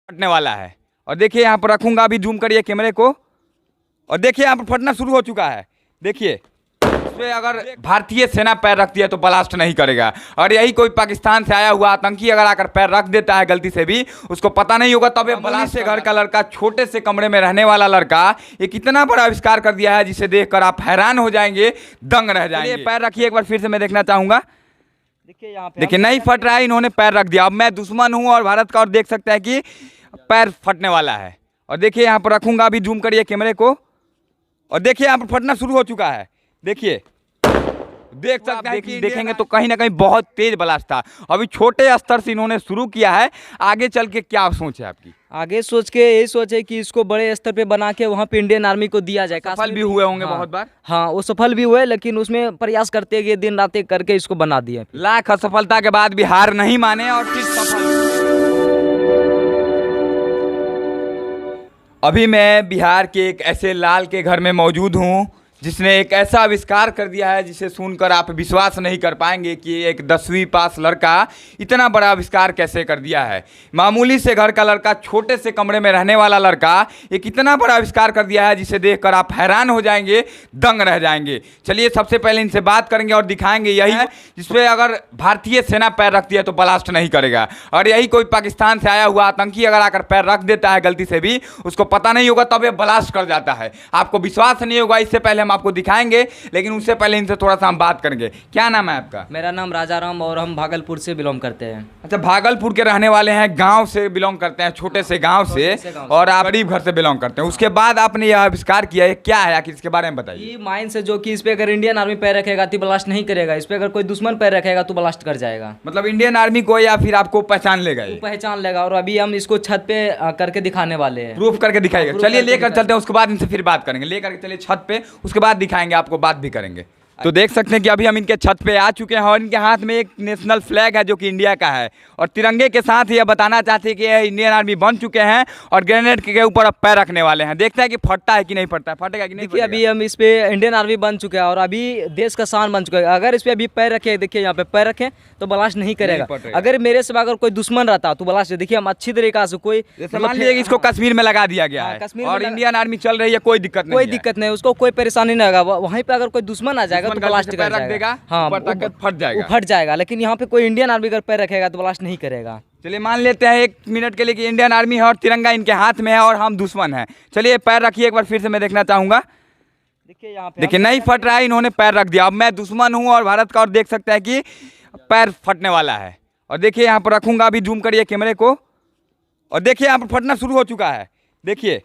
फटने वाला है। और देखिए यहाँ पर रखूंगा, अभी जूम करिए कैमरे को, और देखिए यहाँ पर फटना शुरू हो चुका है। देखिए इसमें अगर भारतीय सेना पैर रखती है तो ब्लास्ट नहीं करेगा, और यही कोई पाकिस्तान से आया हुआ आतंकी अगर आकर पैर रख देता है गलती से भी, उसको पता नहीं होगा तब ये ब्लास्ट से घर का लड़का, छोटे से कमरे में रहने वाला लड़का, ये कितना बड़ा आविष्कार कर दिया है जिसे देखकर आप हैरान हो जाएंगे, दंग रह जाएंगे। पैर रखिए एक बार फिर से मैं देखना चाहूंगा। देखिए यहाँ पे देखिए नहीं फट रहा है, इन्होंने पैर रख दिया। अब मैं दुश्मन हूँ और भारत का, और देख सकते हैं कि पैर फटने वाला है। और देखिए यहाँ पर रखूंगा, अभी जूम करिए कैमरे को, और देखिए यहाँ पर फटना शुरू हो चुका है। देखिए देख सकते हैं कि देखेंगे तो कहीं ना कहीं बहुत तेज ब्लास्ट था। अभी छोटे स्तर से इन्होंने शुरू किया है, आगे चल के क्या सोच है आपकी? आगे सोच के यही सोचे कि इसको बड़े स्तर पे बना के वहाँ पे इंडियन आर्मी को दिया जाए। सफल भी हुए होंगे बहुत बार। हाँ, वो सफल भी हुए, लेकिन उसमें प्रयास करते हैं कि दिन रात करके इसको बना दिए। लाख असफलता के बाद भी हार नहीं माने और फिर सफल। अभी मैं बिहार के एक ऐसे लाल के घर में मौजूद हूँ जिसने एक ऐसा आविष्कार कर दिया है जिसे सुनकर आप विश्वास नहीं कर पाएंगे कि एक 10वीं पास लड़का इतना बड़ा आविष्कार कैसे कर दिया है। मामूली से घर का लड़का, छोटे से कमरे में रहने वाला लड़का, एक इतना बड़ा आविष्कार कर दिया है जिसे देखकर आप हैरान हो जाएंगे, दंग रह जाएंगे। चलिए सबसे पहले इनसे बात करेंगे और दिखाएंगे यही है जिसपे अगर भारतीय सेना पैर रखती है तो ब्लास्ट नहीं करेगा, और यही कोई पाकिस्तान से आया हुआ आतंकी अगर आकर पैर रख देता है गलती से भी, उसको पता नहीं होगा तब ये ब्लास्ट कर जाता है। आपको विश्वास नहीं होगा, इससे पहले हम आपको दिखाएंगे, लेकिन उससे पहले इनसे थोड़ा सा हम बात करेंगे। क्या नाम है आपका? मेरा नाम राजा राम, और हम भागलपुर से बिलोंग करते हैं। अच्छा, भागलपुर के रहने वाले हैं, गांव से बिलोंग करते हैं, छोटे से गांव से, और आप गरीब घर से बिलोंग करते हैं। उसके बाद आपने यह आविष्कार किया है, क्या है आखिर, इसके बारे में बताइए। माइन से जो कि इस पे अगर इंडियन आर्मी पैर रखेगा तो ब्लास्ट नहीं करेगा, इस पे अगर कोई दुश्मन पैर रखेगा तो ब्लास्ट कर जाएगा। मतलब इंडियन आर्मी को या फिर आपको पहचान लेगा? पहचान लेगा, और अभी हम इसको छत पे करके दिखाने वाले हैं, प्रूफ करके दिखाएगा। चलिए लेकर चलते हैं, उसके बाद इनसे फिर बात करेंगे। लेकर चलिए छत पे, उसके बाद दिखाएंगे आपको, बात भी करेंगे। तो देख सकते हैं कि अभी हम इनके छत पे आ चुके हैं, और इनके हाथ में एक नेशनल फ्लैग है जो कि इंडिया का है, और तिरंगे के साथ ये बताना चाहते हैं कि ये इंडियन आर्मी बन चुके हैं और ग्रेनेड के ऊपर अब पैर रखने वाले हैं। देखते हैं कि फटता है कि नहीं फटता है, फटेगा कि नहीं। देखिए अभी हम इस पे इंडियन आर्मी बन चुके हैं और अभी देश का शान बन चुका है। अगर इस पे अभी पैर रखे, देखिए यहाँ पे पैर रखें तो ब्लास्ट नहीं करेगा। अगर मेरे से अगर कोई दुश्मन रहता तो ब्लास्ट, देखिए हम अच्छी तरीका से, कोई मान लीजिए इसको कश्मीर में लगा दिया गया है और इंडियन आर्मी चल रही है, कोई दिक्कत नहीं, उसको कोई परेशानी नहीं होगा। वहीं पे अगर कोई दुश्मन आ जाएगा तो ब्लास्ट कर देगा, हाँ फट जाएगा। लेकिन यहाँ पे कोई इंडियन आर्मी अगर पैर रखेगा तो ब्लास्ट नहीं करेगा। चलिए मान लेते हैं 1 मिनट के लिए कि इंडियन आर्मी है और तिरंगा इनके हाथ में है और हम दुश्मन हैं। चलिए पैर रखिए एक बार फिर से, मैं देखना चाहूंगा। देखिए यहाँ पे देखिए नहीं फट रहा है, इन्होंने पैर रख दिया। अब मैं दुश्मन हूँ और भारत का, और देख सकते हैं कि पैर फटने वाला है। और देखिए यहाँ पर रखूंगा, अभी जूम करिए कैमरे को, और देखिए यहाँ पर फटना शुरू हो चुका है। देखिए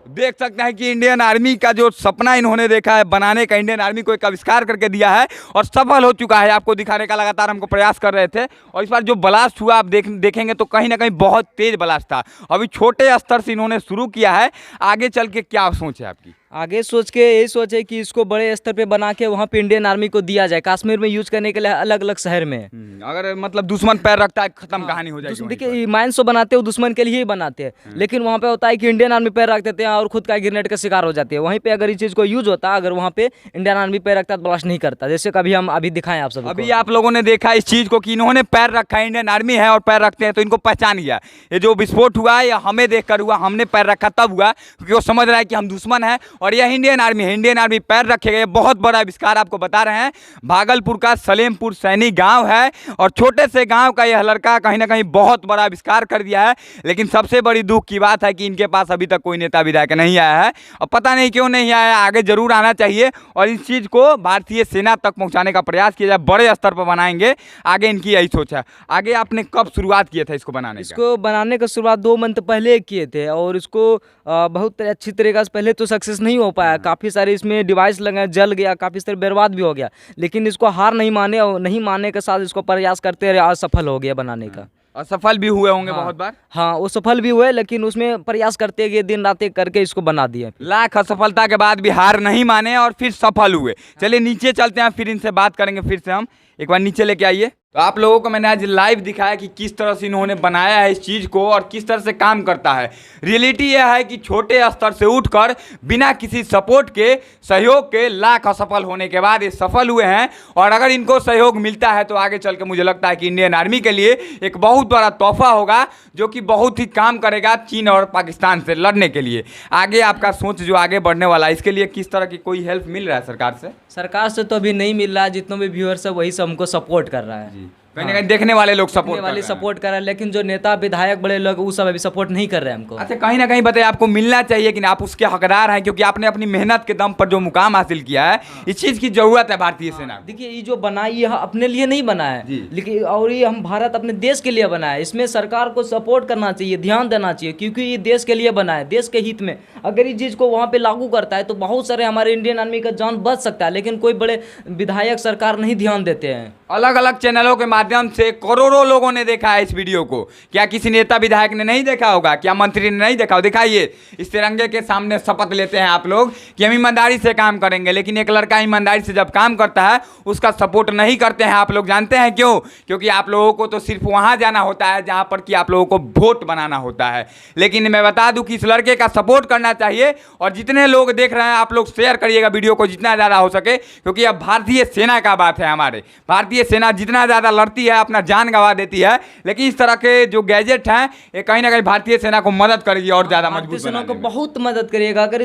देख सकते हैं कि इंडियन आर्मी का जो सपना इन्होंने देखा है बनाने का, इंडियन आर्मी को एक आविष्कार करके दिया है और सफल हो चुका है। आपको दिखाने का लगातार हमको प्रयास कर रहे थे, और इस बार जो ब्लास्ट हुआ आप देखेंगे तो कहीं ना कहीं बहुत तेज ब्लास्ट था। अभी छोटे स्तर से इन्होंने शुरू किया है, आगे चल के क्या सोच है आपकी? आगे सोच के यही सोचे कि इसको बड़े स्तर पे बना के वहाँ पे इंडियन आर्मी को दिया जाए, कश्मीर में यूज करने के लिए अलग अलग शहर में। अगर मतलब दुश्मन पैर रखता है, खत्म कहानी हो जाएगी। देखिए माइंस तो बनाते हो दुश्मन के लिए ही बनाते हैं, लेकिन वहाँ पे होता है कि इंडियन आर्मी पैर रख देते हैं और खुद का ग्रेनेड का शिकार हो जाते हैं। वहीं पे अगर इस चीज़ को यूज होता, अगर वहाँ पे इंडियन आर्मी पैर रखता तो ब्लास्ट नहीं करता। जैसे कभी हम अभी दिखाएं आप सब। अभी आप लोगों ने देखा इस चीज़ को कि इन्होंने पैर रखा है, इंडियन आर्मी है और पैर रखते हैं, तो इनको पहचान गया। ये जो विस्फोट हुआ है हमें देखकर हुआ, हमने पैर रखा तब हुआ, क्योंकि वो समझ रहा है कि हम दुश्मन हैं और यह इंडियन आर्मी है। इंडियन आर्मी पैर रखेगा। ये बहुत बड़ा आविष्कार आपको बता रहे हैं। भागलपुर का सलेमपुर सैनी गांव है और छोटे से गांव का यह लड़का कहीं ना कहीं बहुत बड़ा आविष्कार कर दिया है। लेकिन सबसे बड़ी दुख की बात है कि इनके पास अभी तक कोई नेता विधायक नहीं आया है, और पता नहीं क्यों नहीं आया है। आगे जरूर आना चाहिए और इस चीज़ को भारतीय सेना तक पहुँचाने का प्रयास किया जाए, बड़े स्तर पर बनाएंगे। आगे इनकी यही सोच है। आगे आपने कब शुरुआत किया था इसको बनाने का? इसको बनाने का शुरुआत 2 मंथ पहले किए थे, और इसको बहुत अच्छी तरीके से पहले तो सक्सेस नहीं हो पाया। काफ़ी सारे इसमें डिवाइस लगे, जल गया, काफ़ी सारे बर्बाद भी हो गया। लेकिन इसको हार नहीं माने, और नहीं मानने के साथ इसको प्रयास करते रहे, आज सफल हो गया बनाने का। और सफल भी हुए होंगे बहुत बार। हाँ, वो सफल भी हुए, लेकिन उसमें प्रयास करते गए, दिन रात करके इसको बना दिए। लाख असफलता के बाद भी हार नहीं माने और फिर सफल हुए। चलिए नीचे चलते हैं, फिर इनसे बात करेंगे। फिर से हम एक बार नीचे लेके आइए। तो आप लोगों को मैंने आज लाइव दिखाया कि किस तरह से इन्होंने बनाया है इस चीज़ को और किस तरह से काम करता है। रियलिटी यह है कि छोटे स्तर से उठकर बिना किसी सपोर्ट के, सहयोग के, लाख असफल होने के बाद ये सफल हुए हैं। और अगर इनको सहयोग मिलता है तो आगे चल के मुझे लगता है कि इंडियन आर्मी के लिए एक बहुत बड़ा तोहफा होगा, जो कि बहुत ही काम करेगा चीन और पाकिस्तान से लड़ने के लिए। आगे आपका सोच जो आगे बढ़ने वाला है, इसके लिए किस तरह की कोई हेल्प मिल रहा है सरकार से? सरकार से तो अभी नहीं मिल रहा है, जितने भी व्यूअर्स है वही सब हमको सपोर्ट कर रहा है। कहीं ना कहीं देखने वाले लोग देखने सपोर्ट वाले सपोर्ट कर रहे हैं, लेकिन जो नेता विधायक बड़े लोग वो सब अभी सपोर्ट नहीं कर रहे हैं हमको। अच्छा, कहीं ना कहीं बताइए, आपको मिलना चाहिए कि आप उसके हकदार हैं, क्योंकि आपने अपनी मेहनत के दम पर जो मुकाम हासिल किया है, इस चीज़ की जरूरत है भारतीय सेना को। देखिए, ये जो बना ये अपने लिए नहीं बना है, जी। लेकिन और ये हम भारत अपने देश के लिए बना है। इसमें सरकार को सपोर्ट करना चाहिए, ध्यान देना चाहिए, क्योंकि ये देश के लिए बना है, देश के हित में। अगर इस चीज़ को वहाँ पे लागू करता है तो बहुत सारे हमारे इंडियन आर्मी का जान बच सकता है, लेकिन कोई बड़े विधायक सरकार नहीं ध्यान देते हैं। अलग अलग चैनलों के माध्यम से करोड़ों लोगों ने देखा है इस वीडियो को। क्या किसी नेता विधायक ने नहीं देखा होगा? क्या मंत्री ने नहीं देखा होगा? दिखाइए, इस तिरंगे के सामने शपथ लेते हैं आप लोग कि हम ईमानदारी से काम करेंगे, लेकिन एक लड़का ईमानदारी से जब काम करता है उसका सपोर्ट नहीं करते हैं आप लोग। जानते हैं क्यों? क्योंकि आप लोगों को तो सिर्फ वहाँ जाना होता है जहाँ पर कि आप लोगों को वोट बनाना होता है। लेकिन मैं बता दूँ कि इस लड़के का सपोर्ट करना चाहिए, और जितने लोग देख रहे हैं आप लोग शेयर करिएगा वीडियो को जितना ज़्यादा हो सके, क्योंकि अब भारतीय सेना का बात है। हमारे भारतीय सेना जितना ज़्यादा लड़ती है अपना जान गंवा देती है, लेकिन इस तरह के जो गैजेट हैं ये कहीं ना कहीं भारतीय सेना को मदद करेगी और ज़्यादा मजबूत भारतीय सेना बनाने को में। बहुत मदद करिएगा। अगर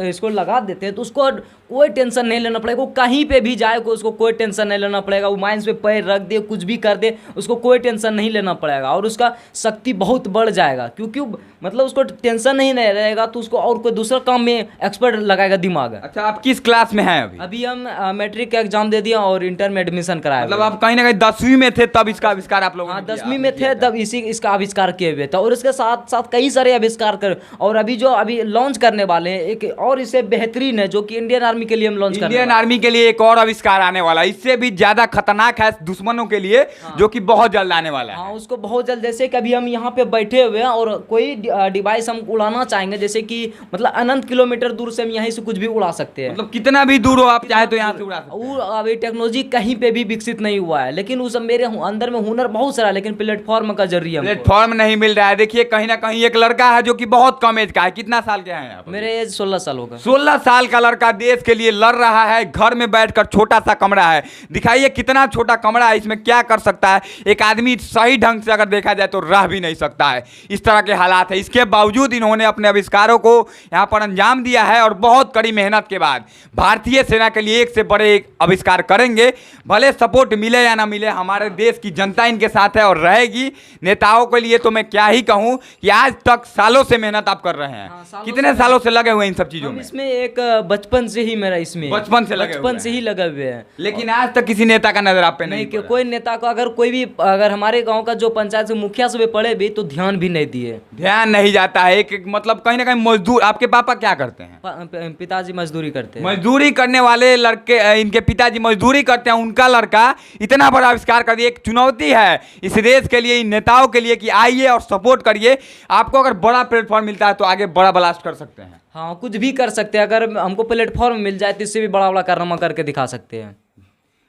इसको लगा देते हैं तो उसको कोई टेंशन नहीं लेना पड़ेगा। वो कहीं पे भी जाए को उसको कोई टेंशन नहीं लेना पड़ेगा। वो माइंस पे पैर रख दे, कुछ भी कर दे, उसको कोई टेंशन नहीं लेना पड़ेगा, और उसका शक्ति बहुत बढ़ जाएगा, क्योंकि मतलब उसको टेंशन नहीं रहेगा तो उसको और कोई दूसरा काम में एक्सपर्ट लगाएगा दिमाग। अच्छा, आप किस क्लास में हैं अभी? अभी हम मैट्रिक का एग्जाम दे दिया और इंटर में एडमिशन कराया। मतलब आप कहीं ना कहीं 10वीं में थे तब इसका आविष्कार आप लोगों हाँ, ने किया? 10वीं में थे तब इसका आविष्कार किए हुए था, और इसके साथ साथ कई सारे आविष्कार कर, और अभी जो अभी लॉन्च करने वाले हैं एक और इससे बेहतरीन है, जो कि इंडियन आर्मी के लिए हम लॉन्च करने इंडियन आर्मी के लिए एक और आविष्कार आने वाला है, इससे भी ज्यादा खतरनाक है दुश्मनों के लिए, जो कि बहुत जल्द आने वाला है। हाँ, उसको बहुत जल्द, जैसे कि अभी हम यहाँ पे बैठे हुए हैं और कोई डिवाइस हम उड़ाना चाहेंगे, जैसे कि मतलब अनंत किलोमीटर दूर से हम यहीं से कुछ भी उड़ा सकते हैं। मतलब कितना भी दूर हो आप चाहे तो यहाँ से उड़ा सकते हैं। वो अभी टेक्नोलॉजी कहीं पे भी विकसित नहीं हुआ है, लेकिन उस मेरे अंदर में हुनर बहुत सारा, लेकिन प्लेटफॉर्म का जरिए प्लेटफॉर्म नहीं मिल रहा है। देखिए, कहीं ना कहीं एक लड़का है जो कि बहुत कम एज का है। कितना साल के हैं आप? मेरे एज 16 साल होगा। 16 साल का लड़का देश के लिए लड़ रहा है, घर में बैठकर। छोटा सा कमरा है, दिखाइए कितना छोटा कमरा है, इसमें क्या कर सकता है एक आदमी। सही ढंग से अगर देखा जाए तो रह भी नहीं सकता है, इस तरह के हालात है। इसके बावजूद इन्होंने अपने आविष्कारों को यहाँ पर अंजाम दिया है, और बहुत कड़ी मेहनत के बाद भारतीय सेना के लिए एक से बड़े एक आविष्कार करेंगे। भले सपोर्ट मिले या ना मिले, हमारे देश की जनता इनके साथ है और रहेगी। नेताओं के लिए तो मैं क्या ही कहूँ कि आज तक सालों से मेहनत आप कर रहे हैं। कितने सालों से लगे हुए हैं इन सब चीजों में? इसमें एक बचपन से ही मेरा इसमें बचपन से ही लगे हुए हैं, लेकिन आज तक किसी नेता का नजर आप पे नहीं कि कोई नेता को अगर कोई भी, अगर हमारे गांव का जो पंचायत से मुखिया से भी पड़े भी तो ध्यान भी नहीं दिए। ध्यान नहीं जाता है। एक मतलब कहीं ना कहीं मजदूर। आपके पापा क्या करते हैं? पिताजी मजदूरी करते हैं। मजदूरी करने वाले लड़के, इनके पिताजी मजदूरी करते हैं, उनका लड़का इतना बड़ा आविष्कार कर दिया। एक चुनौती है इस देश के लिए, इन नेताओं के लिए कि आइए और सपोर्ट करिए। आपको अगर बड़ा प्लेटफॉर्म मिलता है तो आगे बड़ा ब्लास्ट कर सकते हैं। हाँ, कुछ भी कर सकते हैं। अगर हमको प्लेटफॉर्म मिल जाए तो इससे भी बड़ा बड़ा कारनामा करके दिखा सकते हैं।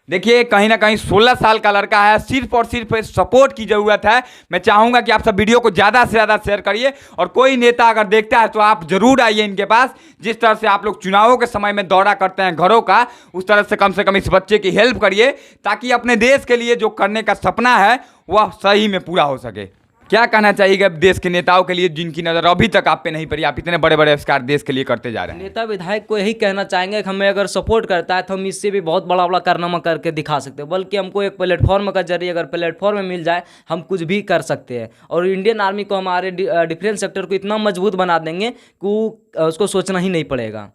देखिए, कहीं ना कहीं 16 साल का लड़का है, सिर्फ और सिर्फ सपोर्ट की जरूरत है। मैं चाहूंगा कि आप सब वीडियो को ज़्यादा से ज़्यादा शेयर करिए, और कोई नेता अगर देखता है तो आप जरूर आइए इनके पास। जिस तरह से आप लोग चुनावों के समय में दौरा करते हैं घरों का, उस तरह से कम इस बच्चे की हेल्प करिए, ताकि अपने देश के लिए जो करने का सपना है वह सही में पूरा हो सके। क्या कहना चाहिएगा देश के नेताओं के लिए जिनकी नज़र अभी तक आप पे नहीं पड़ी? आप इतने बड़े बड़े आविष्कार देश के लिए करते जा रहे हैं। नेता विधायक को यही कहना चाहेंगे कि हमें अगर सपोर्ट करता है तो हम इससे भी बहुत बड़ा बड़ा कारनामा करके दिखा सकते हैं, बल्कि हमको एक प्लेटफॉर्म का जरिए, अगर प्लेटफॉर्म मिल जाए हम कुछ भी कर सकते हैं। और इंडियन आर्मी को, हमारे डिफेंस सेक्टर को इतना मजबूत बना देंगे कि उसको सोचना ही नहीं पड़ेगा।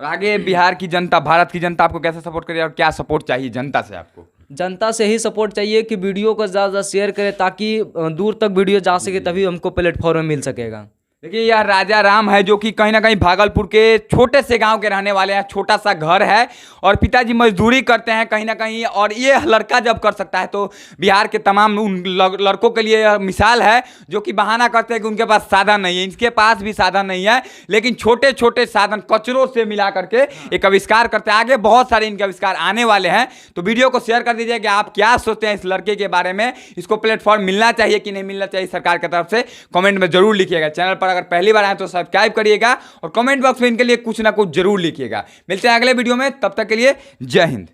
और आगे बिहार की जनता, भारत की जनता आपको कैसे सपोर्ट करेगी, और क्या सपोर्ट चाहिए जनता से आपको? जनता से ही सपोर्ट चाहिए कि वीडियो को ज़्यादा शेयर करें, ताकि दूर तक वीडियो जा सके, तभी हमको प्लेटफॉर्म मिल सकेगा। देखिए यह राजा राम है जो कि कहीं ना कहीं भागलपुर के छोटे से गांव के रहने वाले हैं। छोटा सा घर है और पिताजी मजदूरी करते हैं कहीं ना कहीं, और ये लड़का जब कर सकता है तो बिहार के तमाम उन लड़कों के लिए यह मिसाल है जो कि बहाना करते हैं कि उनके पास साधन नहीं है। इनके पास भी साधन नहीं है, लेकिन छोटे छोटे साधन कचरों से मिला करके एक आविष्कार करते हैं। आगे बहुत सारे इनके आविष्कार आने वाले हैं, तो वीडियो को शेयर कर दीजिए कि आप क्या सोचते हैं इस लड़के के बारे में। इसको प्लेटफॉर्म मिलना चाहिए कि नहीं मिलना चाहिए सरकार की तरफ से, कमेंट में जरूर लिखिएगा। चैनल पर अगर पहली बार आए तो सब्सक्राइब करिएगा और कमेंट बॉक्स में इनके लिए कुछ ना कुछ जरूर लिखिएगा। मिलते हैं अगले वीडियो में, तब तक के लिए जय हिंद।